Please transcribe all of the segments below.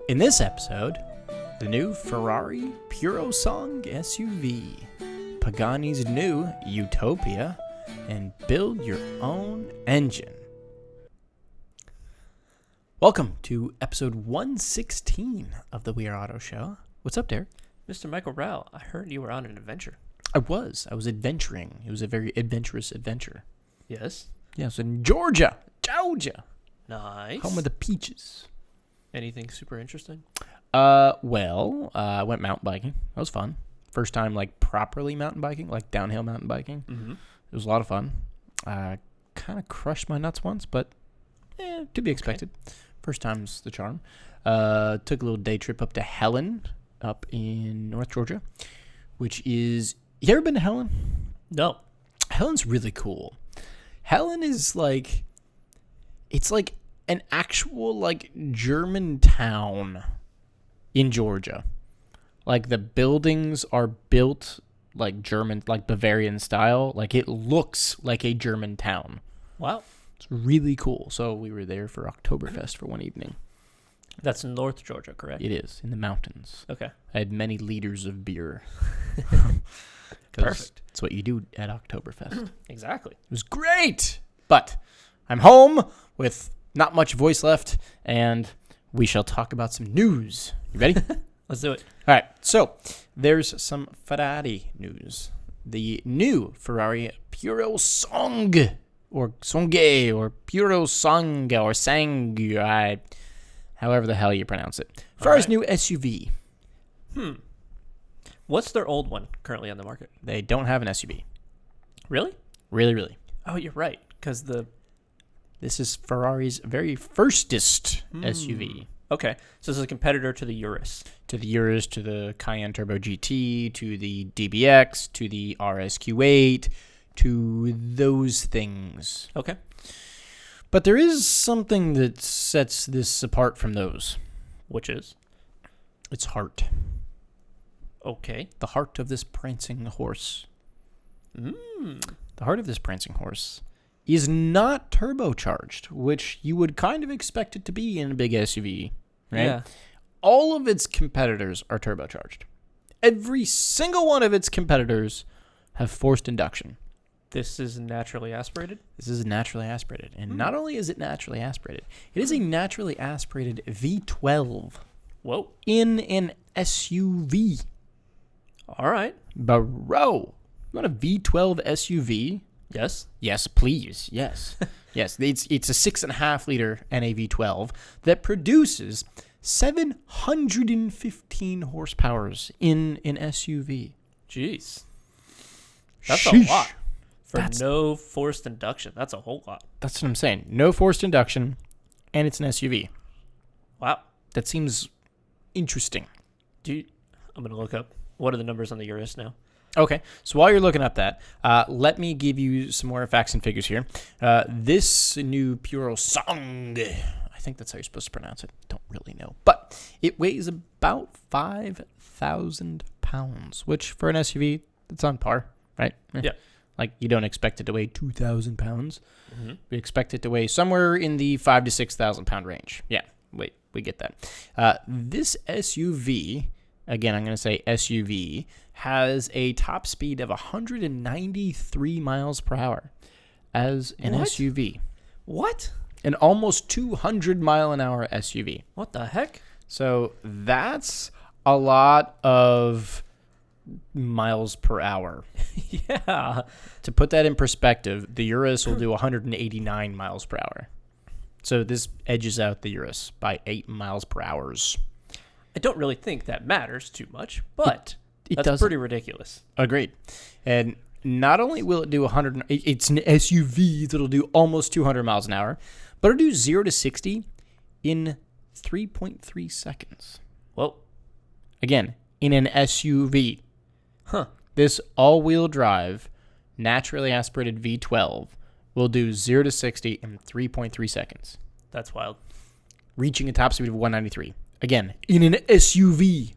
In this episode, the new Ferrari Purosangue SUV, Pagani's new Utopia, and build your own engine. Welcome to episode 116 of the We Are Auto Show. What's up, Derek? Mr. Michael Rao, I heard you were on an adventure. I was adventuring. It was a very adventurous adventure. Yes? Yeah, I was in Georgia. Nice. Home of the peaches. Anything super interesting? I went mountain biking. That was fun. First time, properly mountain biking, downhill mountain biking. Mm-hmm. It was a lot of fun. Kind of crushed my nuts once, but to be expected. Okay. First time's the charm. Took a little day trip up to Helen, up in North Georgia, which is... You ever been to Helen? No. Helen's really cool. Helen is it's like an actual German town in Georgia. The buildings are built like German, Bavarian style. It looks like a German town. Wow. It's really cool. So we were there for Oktoberfest for one evening. That's in North Georgia, correct? It is, in the mountains. Okay. I had many liters of beer. Perfect. That's what you do at Oktoberfest. Exactly. It was great. But I'm home with not much voice left, and we shall talk about some news. You ready? Let's do it. All right. So there's some Ferrari news. The new Ferrari Purosangue, or Sangue, or Purosangue, or Sangue, however the hell you pronounce it. Ferrari's new SUV. What's their old one currently on the market? They don't have an SUV. Really? Really. Oh, you're right. Because This is Ferrari's very firstest SUV. Okay. So this is a competitor to the Urus. To the Urus, to the Cayenne Turbo GT, to the DBX, to the RSQ8, to those things. Okay. But there is something that sets this apart from those. Which is? Its heart. Okay. The heart of this prancing horse. The heart of this prancing horse is not turbocharged, which you would kind of expect it to be in a big SUV, right? Yeah. All of its competitors are turbocharged. Every single one of its competitors have forced induction. This is naturally aspirated? This is naturally aspirated. And not only is it naturally aspirated, it is a naturally aspirated V12 Whoa. in an SUV. All right. Bro, you want a V12 SUV? Yes. Yes, please. Yes. Yes, it's a 6.5 liter NAV12 that produces 715 horsepower in an SUV. Jeez. That's Sheesh. a lot. For no forced induction. That's a whole lot. That's what I'm saying. No forced induction, and it's an SUV. Wow. That seems interesting. I'm going to look up. What are the numbers on the Urus now? Okay, so while you're looking up that, let me give you some more facts and figures here. This new Purosangue, I think that's how you're supposed to pronounce it. Don't really know. But it weighs about 5,000 pounds, which for an SUV, that's on par, right? Yeah. You don't expect it to weigh 2,000 pounds. Mm-hmm. We expect it to weigh somewhere in the 5,000 to 6,000 pound range. Yeah, we get that. This SUV, again, I'm going to say SUV, has a top speed of 193 miles per hour as an SUV. What? An almost 200 mile an hour SUV. What the heck? So that's a lot of miles per hour. Yeah. To put that in perspective, the Urus will do 189 miles per hour. So this edges out the Urus by 8 miles per hour. I don't really think that matters too much, but It that's doesn't. pretty ridiculous. Agreed. And not only will it do 100, it's an SUV that'll do almost 200 miles an hour, but it'll do 0 to 60 in 3.3 seconds. Well, Again, in an SUV. huh. This all-wheel drive, naturally aspirated V12 will do 0 to 60 in 3.3 seconds, That's wild. reaching a top speed of 193. Again, in an SUV.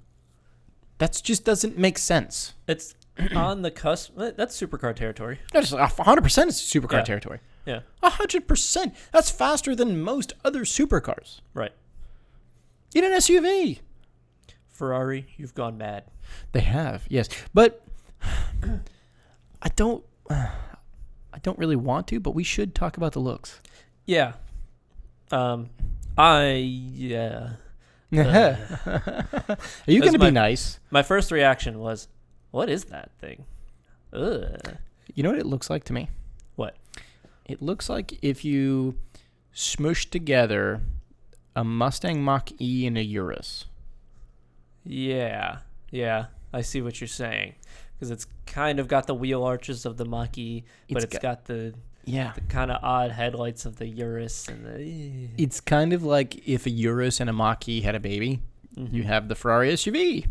That just doesn't make sense. It's on the cusp. That's supercar territory. That's 100% is supercar territory. Yeah. 100%. That's faster than most other supercars. Right. In an SUV. Ferrari, you've gone mad. They have, yes. But I don't really want to, but we should talk about the looks. Yeah. Yeah. Are you going to be nice? My first reaction was, what is that thing? Ugh. You know what it looks like to me? What? It looks like if you smushed together a Mustang Mach-E and a Urus. Yeah. I see what you're saying. Because it's kind of got the wheel arches of the Mach-E, but it's got the kind of odd headlights of the Urus. It's kind of like if a Urus and a Mach-E had a baby. Mm-hmm. You have the Ferrari SUV.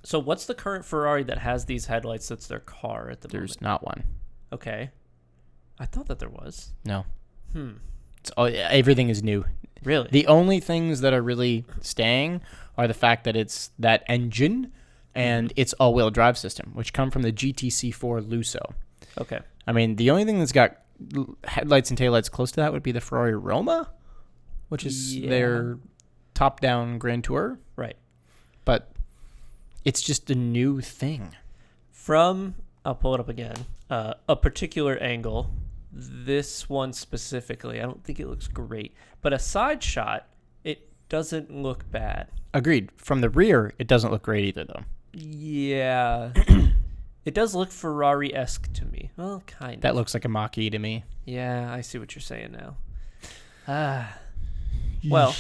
So what's the current Ferrari that has these headlights that's their car at the moment? There's not one. Okay. I thought that there was. No. Everything is new. Really? The only things that are really staying are the fact that it's that engine and its all-wheel drive system, which come from the GTC4 Lusso. Okay. I mean, the only thing that's got headlights and taillights close to that would be the Ferrari Roma, which is their top-down Grand Tour. Right. But it's just a new thing. I'll pull it up again, a particular angle, this one specifically, I don't think it looks great. But a side shot, it doesn't look bad. Agreed. From the rear, it doesn't look great either, though. Yeah. It does look Ferrari-esque to me. Well, kind of. That looks like a Mach-E to me. Yeah, I see what you're saying now. Well,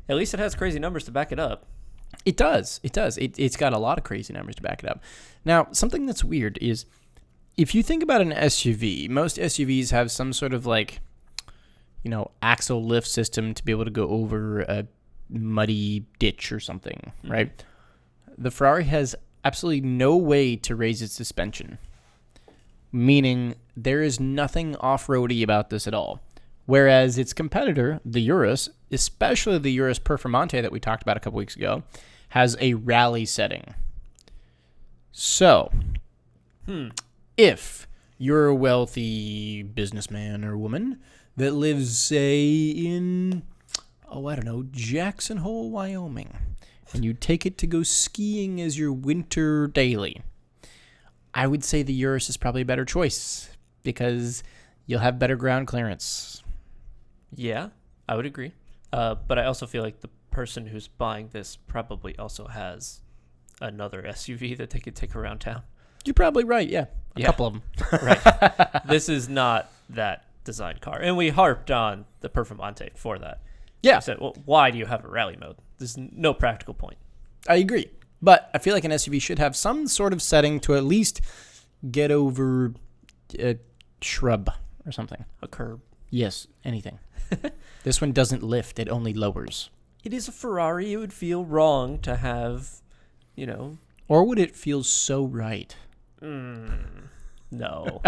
at least it has crazy numbers to back it up. It does. It's got a lot of crazy numbers to back it up. Now, something that's weird is if you think about an SUV, most SUVs have some sort of axle lift system to be able to go over a muddy ditch or something, right? The Ferrari has absolutely no way to raise its suspension, meaning there is nothing off-roady about this at all. Whereas its competitor, the Urus, especially the Urus Performante that we talked about a couple weeks ago, has a rally setting. So, if you're a wealthy businessman or woman that lives, say, in, Jackson Hole, Wyoming, and you take it to go skiing as your winter daily, I would say the Urus is probably a better choice because you'll have better ground clearance. Yeah, I would agree. But I also feel like the person who's buying this probably also has another SUV that they could take around town. You're probably right, yeah. A couple of them. Right. This is not that design car. And we harped on the Performante for that. Yeah. We said, well, why do you have a rally mode? There's no practical point. I agree. But I feel like an SUV should have some sort of setting to at least get over a shrub or something. A curb. Yes, anything. This one doesn't lift. It only lowers. It is a Ferrari. It would feel wrong to have, Or would it feel so right? No. No.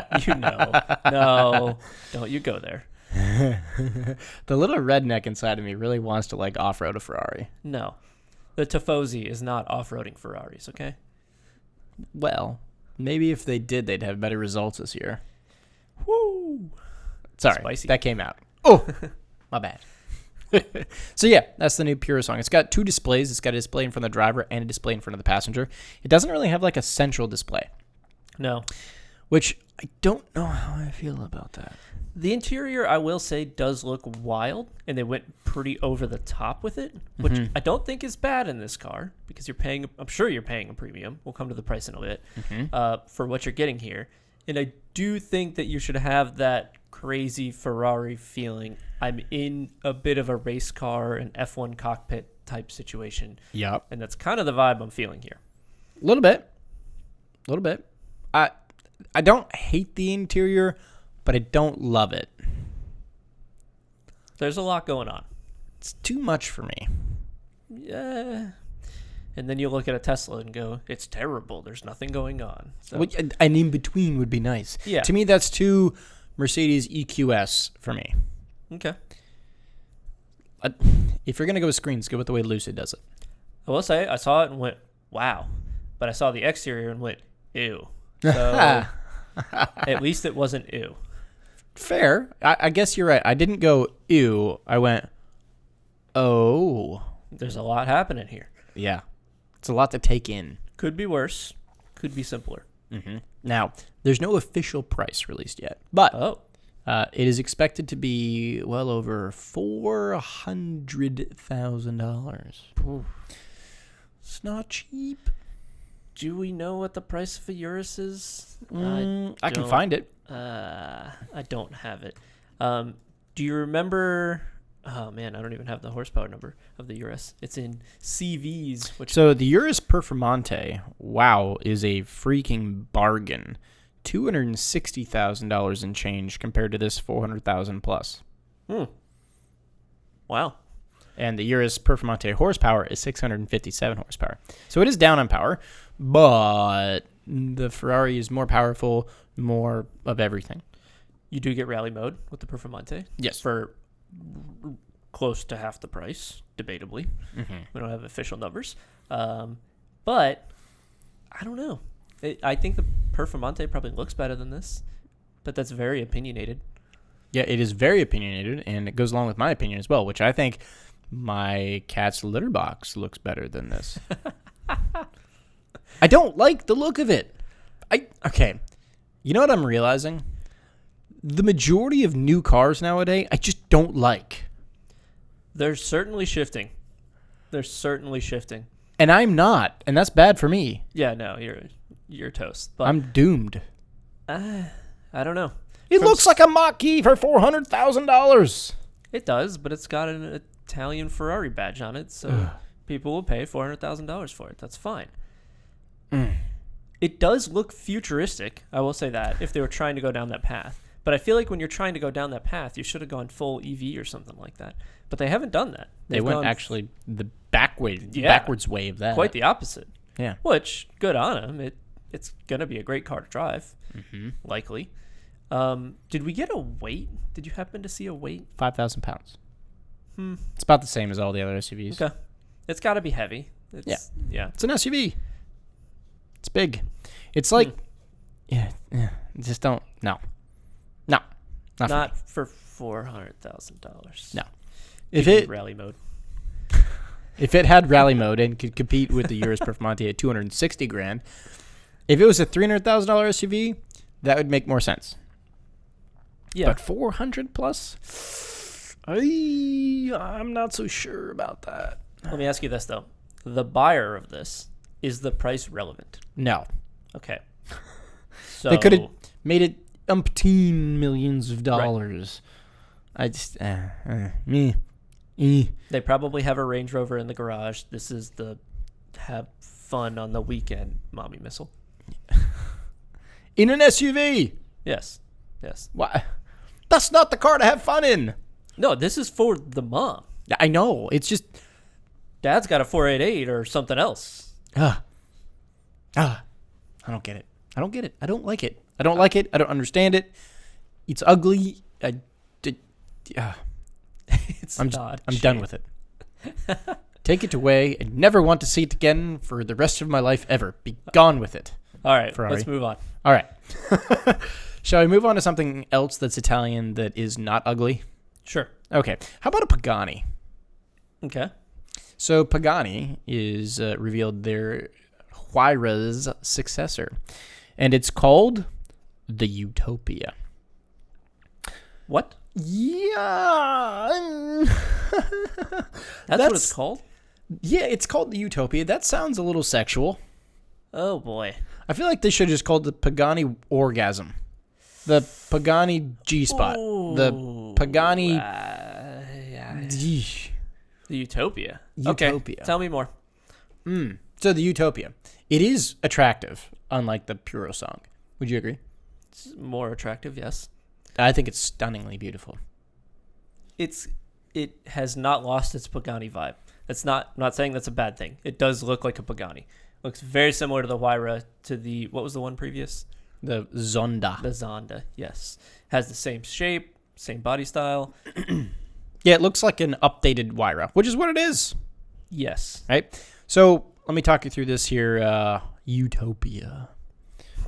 Don't you go there. The little redneck inside of me really wants to off-road a Ferrari. No. The Tifosi is not off-roading Ferraris, okay? Well, maybe if they did, they'd have better results this year. Woo! Sorry, Spicy. that came out. Oh, my bad. So yeah, that's the new Purosangue. It's got two displays. It's got a display in front of the driver and a display in front of the passenger. It doesn't really have a central display. No. Which I don't know how I feel about that. The interior, I will say, does look wild, and they went pretty over the top with it, which I don't think is bad in this car because I'm sure you're paying a premium. We'll come to the price in a bit for what you're getting here. And I do think that you should have that crazy Ferrari feeling. I'm in a bit of a race car and F1 cockpit type situation. Yep. And that's kind of the vibe I'm feeling here. A little bit. I don't hate the interior, but I don't love it. There's a lot going on. It's too much for me. Yeah. And then you look at a Tesla and go, it's terrible. There's nothing going on. So. An in-between would be nice. Yeah. To me, that's too Mercedes EQS for me. Okay. If you're going to go with screens, go with the way Lucid does it. I will say, I saw it and went, wow. But I saw the exterior and went, ew. So at least it wasn't ew. Fair. I guess you're right. I didn't go, ew. I went, oh. There's a lot happening here. Yeah. It's a lot to take in. Could be worse. Could be simpler. Now, there's no official price released yet, but Oh. it is expected to be well over $400,000. It's not cheap. Do we know what the price of a Urus is? I can find it. I don't have it. Do you remember? Oh man, I don't even have the horsepower number of the Urus. It's in CVs. So the Urus Performante, wow, is a freaking bargain. $260,000 in change compared to this $400,000 plus. Wow. And the Urus Performante horsepower is 657 horsepower. So it is down on power, but the Ferrari is more powerful, more of everything. You do get rally mode with the Performante. Yes. For close to half the price, debatably. We don't have official numbers. But I don't know. I think the Performante probably looks better than this, but that's very opinionated. Yeah, it is very opinionated, and it goes along with my opinion as well, which I think my cat's litter box looks better than this. I don't like the look of it. Okay. You know what I'm realizing? The majority of new cars nowadays, I just don't like. They're certainly shifting. And I'm not, and that's bad for me. Yeah, no, you're toast. But I'm doomed. I don't know. It looks like a Mach-E for $400,000. It does, but it's got an Italian Ferrari badge on it, so people will pay $400,000 for it. That's fine. It does look futuristic, I will say that, if they were trying to go down that path. But I feel like when you're trying to go down that path, you should have gone full EV or something like that. But they haven't done that. They went actually the backwards way of that. Quite the opposite. Yeah. Which, good on them. It's going to be a great car to drive, likely. Did we get a weight? Did you happen to see a weight? 5,000 pounds. It's about the same as all the other SUVs. Okay. It's got to be heavy. Yeah. It's an SUV. It's big. It's like, just don't, no. Not for $400,000. No. Rally mode. If it had rally mode and could compete with the Urus Performante at $260,000, if it was a $300,000 SUV, that would make more sense. Yeah. But 400 plus, I'm not so sure about that. Let me ask you this though: the buyer of this, is the price relevant? No. Okay. So they could have made it umpteen millions of dollars. Right. I just They probably have a Range Rover in the garage. This is the have fun on the weekend mommy missile. In an SUV. Yes. Why? That's not the car to have fun in. No, this is for the mom. I know. It's just Dad's got a 488 or something else. I don't get it. I don't like it. I don't like it. I don't understand it. It's ugly. I'm done with it. Take it away and never want to see it again for the rest of my life ever. Be gone with it. All right, Ferrari. Let's move on. All right. Shall we move on to something else that's Italian that is not ugly? Sure. Okay. How about a Pagani? Okay. So Pagani is revealed their Huayra's successor, and it's called the Utopia. What? Yeah. That's what it's called? Yeah, it's called the Utopia. That sounds a little sexual. Oh, boy. I feel like they should have just called it the Pagani Orgasm. The Pagani G-Spot. The Pagani... The Utopia. Utopia. Okay, tell me more. So the Utopia. It is attractive, unlike the Purosangue. Would you agree? It's more attractive, yes. I think it's stunningly beautiful. It has not lost its Pagani vibe. It's not. I'm not saying that's a bad thing. It does look like a Pagani. Looks very similar to the Huayra, to the, what was the one previous? The Zonda. The Zonda, yes. Has the same shape, same body style. Yeah, it looks like an updated Huayra, which is what it is. Yes. Right? So let me talk you through this here Utopia.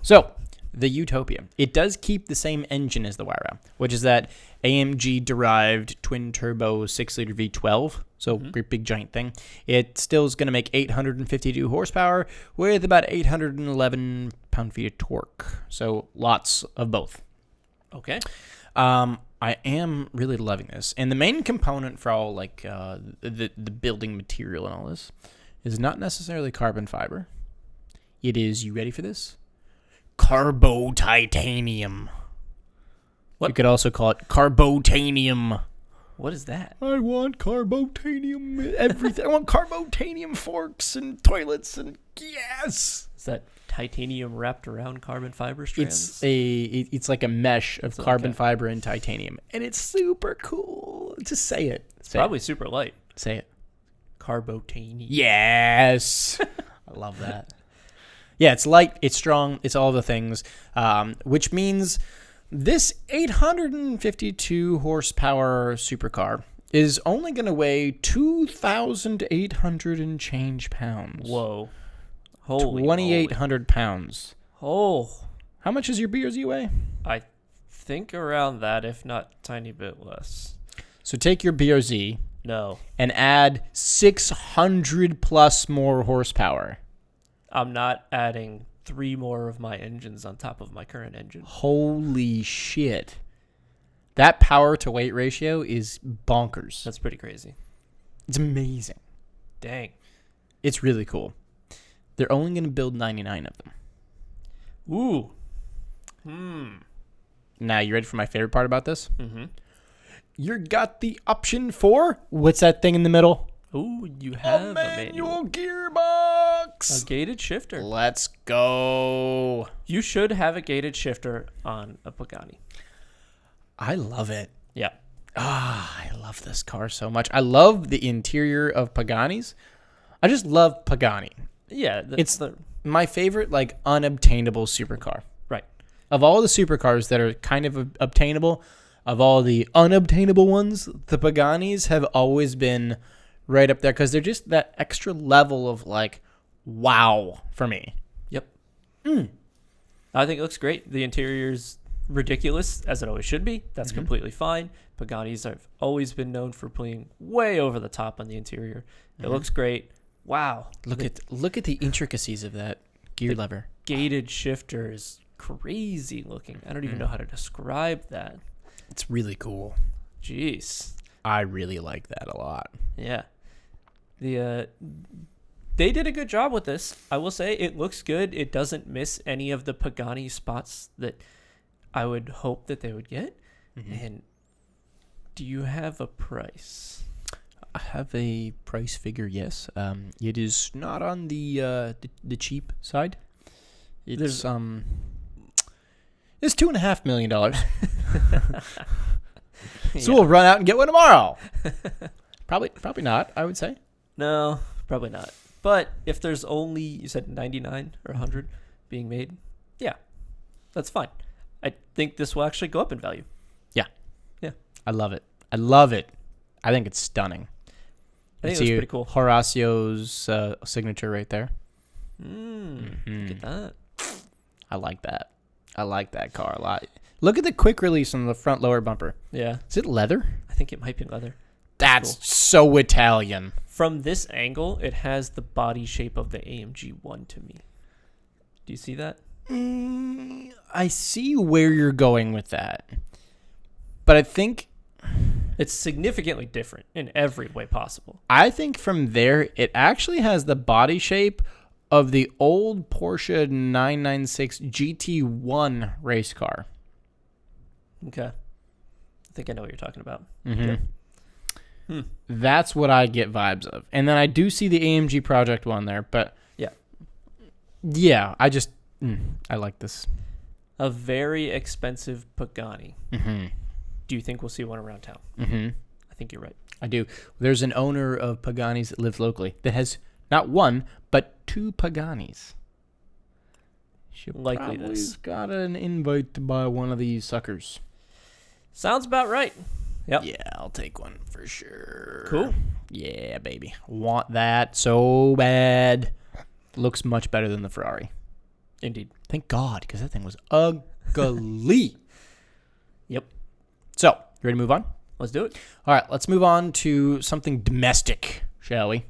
So The Utopia. It does keep the same engine as the Huayra, which is that AMG-derived twin-turbo 6-liter V12, so great big giant thing. It still is going to make 852 horsepower with about 811 pound-feet of torque, so lots of both. Okay. I am really loving this, and the main component for all like the building material and all this is not necessarily carbon fiber. It is, you ready for this? Carbo titanium. What? You could also call it carbotanium. What is that? I want carbotanium everything. I want carbotanium forks and toilets and yes. Is that titanium wrapped around carbon fiber strands? It's like a mesh of carbon fiber and titanium, and it's super cool. Just say it. Probably super light. Say it. Carbotanium. Yes. I love that. Yeah, it's light, it's strong, it's all the things, which means this 852 horsepower supercar is only going to weigh 2,800 and change pounds. Whoa. Holy 2,800 pounds. Oh. How much does your BRZ weigh? I think around that, if not a tiny bit less. So take your BRZ No. and add 600 plus more horsepower. I'm not adding 3 more of my engines on top of my current engine. Holy shit. That power to weight ratio is bonkers. That's pretty crazy. It's amazing. Dang. It's really cool. They're only going to build 99 of them. Ooh. Now, you ready for my favorite part about this? Mm-hmm. You got the option for, what's that thing in the middle? Ooh, you have A a manual manual. gearbox. A gated shifter. Let's go. You should have a gated shifter on a Pagani. I love it. Yeah. I love this car so much. I love the interior of Paganis. I just love Pagani. Yeah. It's my favorite, like, unobtainable supercar. Right. Of all the supercars that are kind of obtainable, of all the unobtainable ones, the Paganis have always been right up there because they're just that extra level of, like, wow for me. Yep. I think it looks great. The interior's ridiculous, as it always should be. That's completely fine. Paganis have always been known for playing way over the top on the interior. It looks great. Wow. Look at the intricacies of that gear lever. Gated shifter is crazy looking. I don't even know how to describe that. It's really cool. Jeez. I really like that a lot. Yeah. They did a good job with this. I will say it looks good. It doesn't miss any of the Pagani spots that I would hope that they would get. And do you have a price? I have a price figure, yes. It is not on the cheap side. It's it's $2.5 million. So we'll run out and get one tomorrow. Probably not, I would say. No, probably not. But if there's only, you said 99 or 100 being made, yeah, that's fine. I think this will actually go up in value. Yeah. Yeah. I love it. I think it's stunning. I think it looks pretty cool. Horacio's signature right there. Look at that. I like that. I like that car a lot. Look at the quick release on the front lower bumper. Yeah. Is it leather? I think it might be leather. That's cool. so Italian. From this angle, it has the body shape of the AMG 1 to me. Do you see that? I see where you're going with that. But I think It's significantly different in every way possible. I think from there, it actually has the body shape of the old Porsche 996 GT1 race car. Okay. I think I know what you're talking about. That's what I get vibes of. And then I do see the AMG Project One there, but yeah, I just, I like this. A very expensive Pagani. Do you think we'll see one around town? I think you're right. I do. There's an owner of Paganis that lives locally that has not one, but 2 Paganis. She Likely probably this. got an invite to buy one of these suckers. Sounds about right. Yep. Yeah, I'll take one for sure. Cool. Yeah, baby. Want that so bad. Looks much better than the Ferrari. Indeed. Thank God, because that thing was ugly. Yep. So, you ready to move on? Let's do it. All right, let's move on to something domestic, shall we?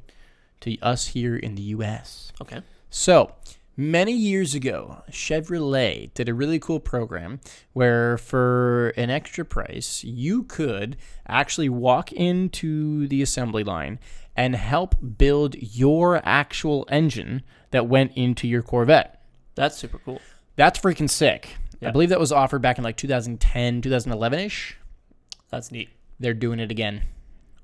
To us here in the U.S. Okay. So, many years ago, Chevrolet did a really cool program where for an extra price, you could actually walk into the assembly line and help build your actual engine that went into your Corvette. That's super cool. That's freaking sick. Yeah. I believe that was offered back in like 2010, 2011-ish. That's neat. They're doing it again.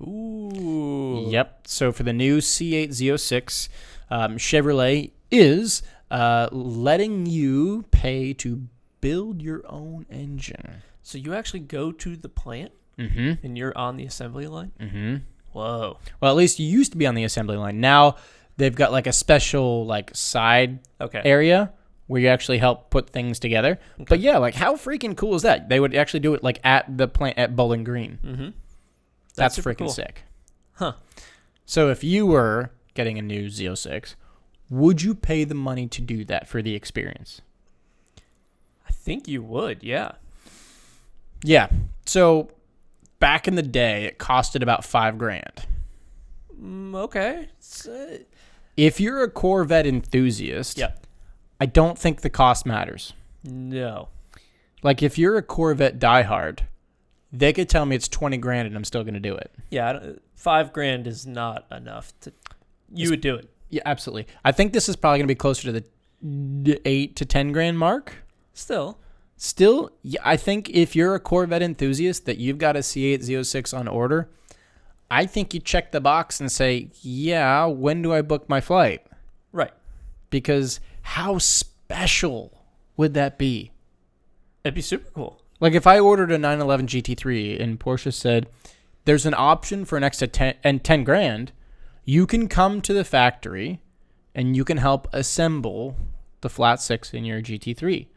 Ooh. Yep. So for the new C8 Z06, Chevrolet is letting you pay to build your own engine. So you actually go to the plant and you're on the assembly line? Mm-hmm. Whoa. Well, at least you used to be on the assembly line. Now they've got like a special like side area where you actually help put things together. Okay. But yeah, like how freaking cool is that? They would actually do it like at the plant at Bowling Green. Mm-hmm. That's freaking cool. Sick. Huh. So if you were getting a new Z06, would you pay the money to do that for the experience? I think you would, yeah. Yeah. So back in the day, it costed about $5,000. Okay. If you're a Corvette enthusiast, I don't think the cost matters. No. Like if you're a Corvette diehard, they could tell me it's $20,000 and I'm still going to do it. Yeah, $5,000 is not enough to. You would do it. Yeah, absolutely. I think this is probably going to be closer to the $8,000 to $10,000 mark. Still, yeah, I think if you're a Corvette enthusiast that you've got a C8 Z06 on order, I think you check the box and say, yeah, when do I book my flight? Right. Because how special would that be? It'd be super cool. Like if I ordered a 911 GT3 and Porsche said, there's an option for an extra $10,000, you can come to the factory and you can help assemble the flat six in your GT3.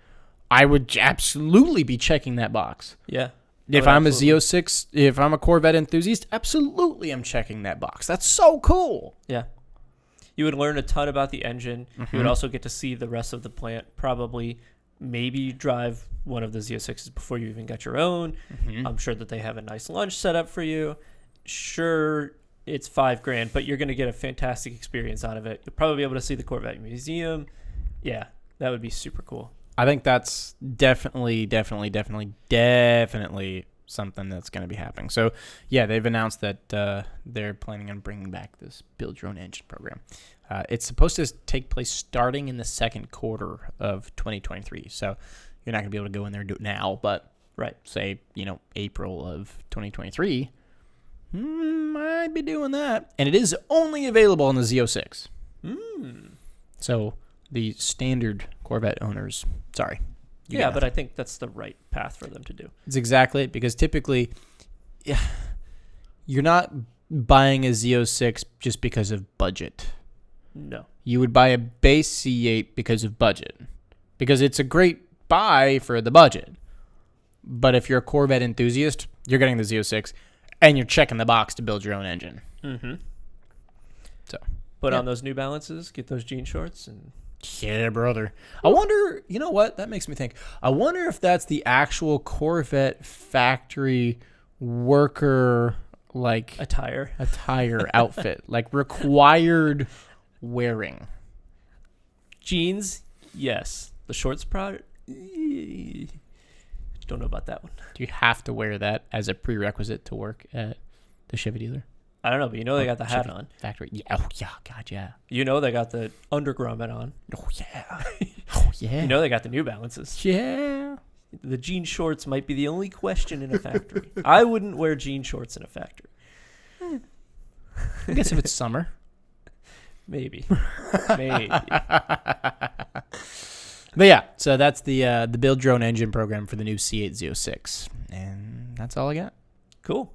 I would absolutely be checking that box. Yeah. If I'm a Z06, if I'm a Corvette enthusiast, absolutely I'm checking that box. That's so cool. Yeah. You would learn a ton about the engine. You would also get to see the rest of the plant, probably maybe drive one of the Z06s before you even got your own. I'm sure that they have a nice lunch set up for you. Sure, it's $5,000, but you're going to get a fantastic experience out of it. You'll probably be able to see the Corvette Museum. Yeah, that would be super cool. I think that's definitely something that's going to be happening. So, yeah, they've announced that they're planning on bringing back this Build Your Own Engine program. It's supposed to take place starting in the second quarter of 2023. So, you're not going to be able to go in there and do it now, but say, April of 2023, might be doing that. And it is only available on the Z06. So, the standard Corvette owners, sorry. Yeah, but I think that's the right path for them to do. It's exactly it, because typically you're not buying a Z06 just because of budget. No. You would buy a base C8 because of budget, because it's a great buy for the budget. But if you're a Corvette enthusiast, you're getting the Z06 and you're checking the box to build your own engine. So put on those New Balances, get those jean shorts, and yeah, brother. I wonder, you know what? That makes me think. I wonder if that's the actual Corvette factory worker, like attire outfit, like required wearing. Jeans, yes. The shorts product, don't know about that one. Do you have to wear that as a prerequisite to work at the Chevy dealer? I don't know, but they got the hat on. Factory. Yeah. Oh, yeah. God, yeah. They got the undergarment on. Oh, yeah. Oh, yeah. They got the New Balances. Yeah. The jean shorts might be the only question in a factory. I wouldn't wear jean shorts in a factory. I guess if it's summer. Maybe. But yeah, so that's the Build Your Own Engine program for the new C8 Z06. And that's all I got. Cool.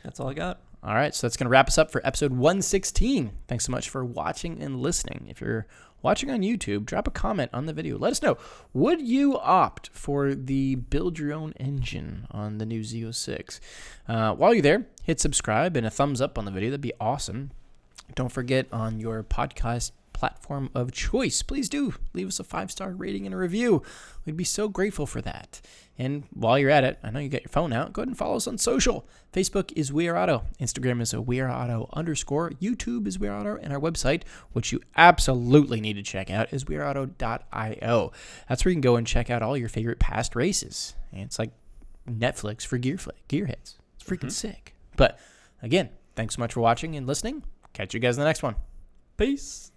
That's all I got. All right, so that's going to wrap us up for episode 116. Thanks so much for watching and listening. If you're watching on YouTube, drop a comment on the video. Let us know, would you opt for the Build Your Own Engine on the new Z06? While you're there, hit subscribe and a thumbs up on the video. That'd be awesome. Don't forget, on your podcast platform of choice. Please do leave us a 5-star rating and a review. We'd be so grateful for that. And while you're at it, I know you got your phone out, go ahead and follow us on social. Facebook is We Are Auto. Instagram is _. YouTube is We Are Auto. And our website, which you absolutely need to check out, is weareauto.io. That's where you can go and check out all your favorite past races. And it's like Netflix for gearheads. It's freaking sick. But again, thanks so much for watching and listening. Catch you guys in the next one. Peace.